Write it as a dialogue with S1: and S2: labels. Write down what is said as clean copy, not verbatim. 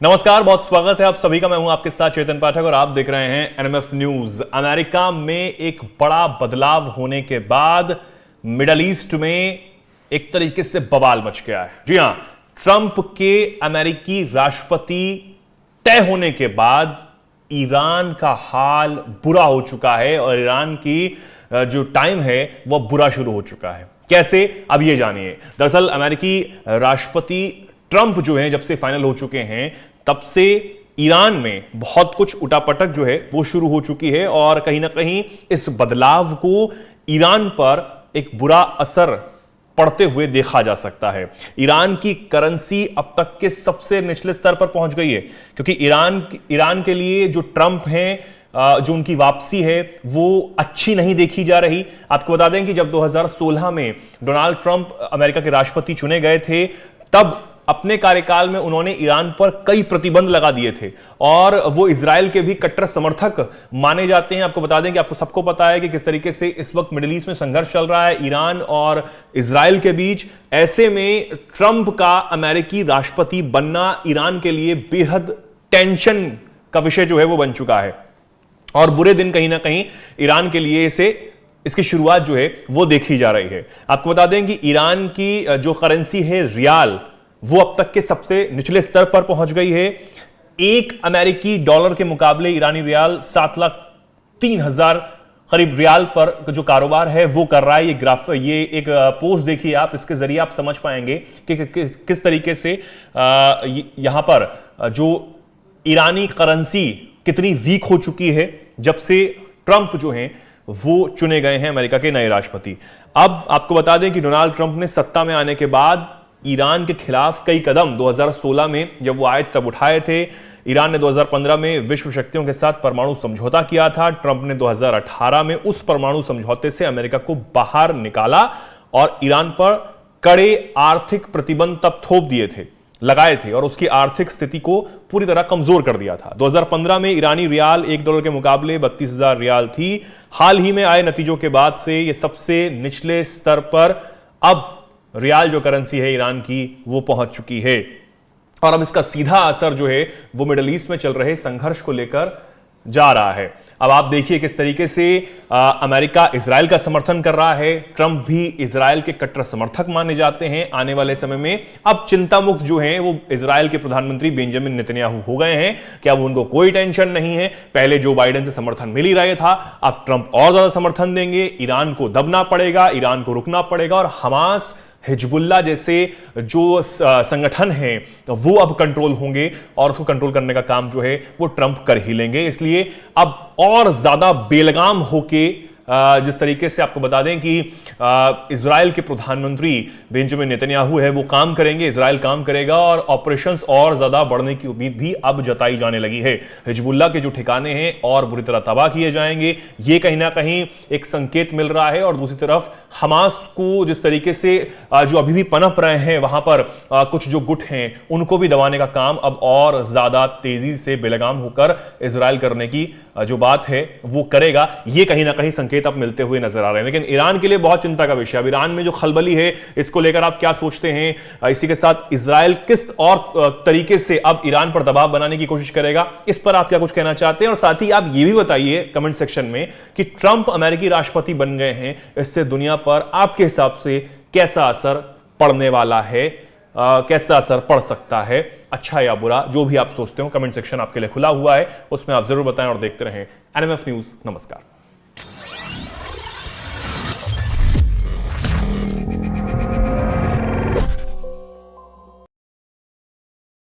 S1: नमस्कार, बहुत स्वागत है आप सभी का। मैं हूं आपके साथ चेतन पाठक और आप देख रहे हैं एनएमएफ न्यूज। अमेरिका में एक बड़ा बदलाव होने के बाद मिडल ईस्ट में एक तरीके से बवाल मच गया है। जी हां, ट्रंप के अमेरिकी राष्ट्रपति तय होने के बाद ईरान का हाल बुरा हो चुका है और ईरान की जो टाइम है वह बुरा शुरू हो चुका है। कैसे, अब ये जानिए। दरअसल अमेरिकी राष्ट्रपति ट्रंप जो है जब से फाइनल हो चुके हैं तब से ईरान में बहुत कुछ उठापटक जो है वो शुरू हो चुकी है और कहीं ना कहीं इस बदलाव को ईरान पर एक बुरा असर पड़ते हुए देखा जा सकता है। ईरान की करेंसी अब तक के सबसे निचले स्तर पर पहुंच गई है क्योंकि ईरान के लिए जो ट्रंप हैं, जो उनकी वापसी है वो अच्छी नहीं देखी जा रही। आपको बता दें कि जब 2016 में डोनाल्ड ट्रंप अमेरिका के राष्ट्रपति चुने गए थे तब अपने कार्यकाल में उन्होंने ईरान पर कई प्रतिबंध लगा दिए थे और वो इजराइल के भी कट्टर समर्थक माने जाते हैं। आपको बता दें कि आपको सबको पता है कि किस तरीके से इस वक्त मिडिल ईस्ट में संघर्ष चल रहा है ईरान और इजराइल के बीच। ऐसे में ट्रंप का अमेरिकी राष्ट्रपति बनना ईरान के लिए बेहद टेंशन का विषय जो है वो बन चुका है और बुरे दिन कहीं ना कहीं ईरान के लिए इसकी शुरुआत जो है वो देखी जा रही है। आपको बता दें कि ईरान की जो करेंसी है रियाल, वो अब तक के सबसे निचले स्तर पर पहुंच गई है। एक अमेरिकी डॉलर के मुकाबले ईरानी रियाल 7,03,000 करीब रियाल पर जो कारोबार है वो कर रहा है। ये एक पोस्ट देखिए आप, इसके जरिए आप समझ पाएंगे कि किस तरीके से यहां पर जो ईरानी करेंसी कितनी वीक हो चुकी है जब से ट्रंप जो हैं वो चुने गए हैं अमेरिका के नए राष्ट्रपति। अब आपको बता दें कि डोनाल्ड ट्रंप ने सत्ता में आने के बाद ईरान के खिलाफ कई कदम 2016 में जब वो आए तब उठाए थे। ईरान ने 2015 में विश्व शक्तियों के साथ परमाणु समझौता किया था। ट्रंप ने 2018 में उस परमाणु समझौते से अमेरिका को बाहर निकाला और ईरान पर कड़े आर्थिक प्रतिबंध तब लगाए थे और उसकी आर्थिक स्थिति को पूरी तरह कमजोर कर दिया था। 2015 में ईरानी रियाल $1 के मुकाबले 32,000 रियाल थी। हाल ही में आए नतीजों के बाद से यह सबसे निचले स्तर पर अब रियाल जो करेंसी है ईरान की वो पहुंच चुकी है और अब इसका सीधा असर जो है वो मिडिल ईस्ट में चल रहे संघर्ष को लेकर जा रहा है। अब आप देखिए किस तरीके से अमेरिका इजराइल का समर्थन कर रहा है। ट्रंप भी इजराइल के कट्टर समर्थक माने जाते हैं। आने वाले समय में अब चिंता मुक्त जो हैं वो इजराइल के प्रधानमंत्री बेंजामिन नेतन्याहू हो गए हैं कि अब उनको कोई टेंशन नहीं है। पहले जो बाइडेन से समर्थन मिल ही रहा था, अब ट्रंप और ज्यादा समर्थन देंगे। ईरान को दबना पड़ेगा, ईरान को रुकना पड़ेगा और हमास, हिजबुल्ला जैसे जो संगठन हैं वो अब कंट्रोल होंगे और उसको कंट्रोल करने का काम जो है वो ट्रंप कर ही लेंगे। इसलिए अब और ज्यादा बेलगाम होके जिस तरीके से आपको बता दें कि इजराइल के प्रधानमंत्री बेंजामिन नेतन्याहू है वो काम करेंगे, इजराइल काम करेगा और ऑपरेशंस और ज्यादा बढ़ने की उम्मीद भी अब जताई जाने लगी है। हिजबुल्ला के जो ठिकाने हैं और बुरी तरह तबाह किए जाएंगे, ये कहीं ना कहीं एक संकेत मिल रहा है। और दूसरी तरफ हमास को जिस तरीके से जो अभी भी पनप रहे हैं वहां पर कुछ जो गुट हैं उनको भी दबाने का काम अब और ज्यादा तेजी से बेलगाम होकर इजराइल करने की जो बात है वो करेगा। ये कहीं ना कहीं संकेत अब मिलते हुए नजर आ रहे हैं। लेकिन ईरान के लिए बहुत चिंता का विषय, अब ईरान में जो खलबली है इसको लेकर आप क्या सोचते हैं? इसी के साथ इजराइल किस और तरीके से अब ईरान पर दबाव बनाने की कोशिश करेगा, इस पर आप क्या कुछ कहना चाहते हैं? और साथ ही आप ये भी बताइए कमेंट सेक्शन में कि ट्रंप अमेरिकी राष्ट्रपति बन गए हैं, इससे दुनिया पर आपके हिसाब से कैसा असर पड़ने वाला है, कैसा असर पड़ सकता है, अच्छा या बुरा, जो भी आप सोचते हो। कमेंट सेक्शन आपके लिए खुला हुआ है, उसमें आप जरूर बताएं और देखते रहें एनएमएफ न्यूज। नमस्कार।